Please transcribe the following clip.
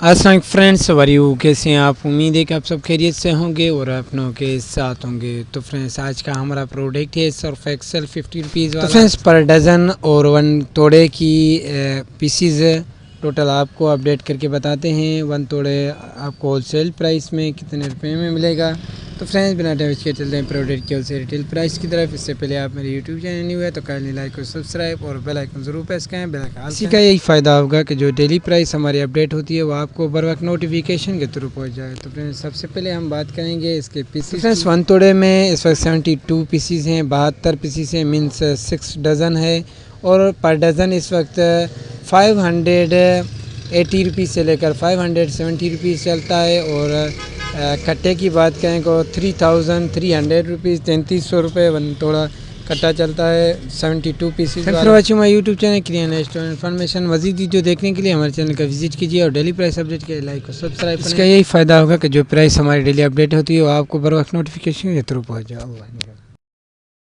अस्सलाम फ्रेंड्स, वरीयू कैसे हैं आप। उम्मीद है कि आप सब खैरियत से होंगे और अपनों के साथ होंगे। तो फ्रेंड्स, आज का हमारा प्रोडक्ट है सर्फ एक्सेल 50 रुपीज़ वाला। तो फ्रेंड्स, पर डज़न और 1 तोड़े की पीसीज टोटल आपको अपडेट करके बताते हैं। 1 तोड़े आपको होलसेल प्राइस में कितने रुपए में मिलेगा। तो फ्रेंड्स, बिना टाइम वेस्ट किए चलते हैं प्रोडक्ट की होलसेल रिटेल प्राइस की तरफ। इससे पहले आप मेरे यूट्यूब चैनल न्यू है तो काइंडली लाइक और सब्सक्राइब और बेल आइकन ज़रूर प्रेस करें। बेल आइकन इसी का यही फ़ायदा होगा कि जो डेली प्राइस हमारी अपडेट होती है वो आपको बर वक्त नोटिफिकेशन के थ्रू पहुंच जाए। तो फ्रेंड्स, सबसे पहले हम बात करेंगे इसके पीसीज। फ्रेंड्स, 1 तोड़े में इस वक्त 72 पीसीज हैं, 72 पीसीज हैं, मीन्स 6 डज़न है। और पर डज़न इस वक्त 580 रुपीज़ से लेकर 570 रुपीज़ चलता है। और कट्टे की बात करें तो 3300 रुपीज़, 3300 रुपये 1 तोड़ा कट्टा चलता है 72 pieces. Thanks for watching my YouTube channel creation store information. मजीद वीडियो देखने के लिए हमारे चैनल का विजिट कीजिए और डेली प्राइस अपडेट के लिए लाइक और सब्सक्राइब करें। इसका यही फ़ायदा होगा कि जो प्राइस हमारी डेली अपडेट होती है वो आपको बर वक्त नोटिफिकेशन के थ्रू पहुँच जाए।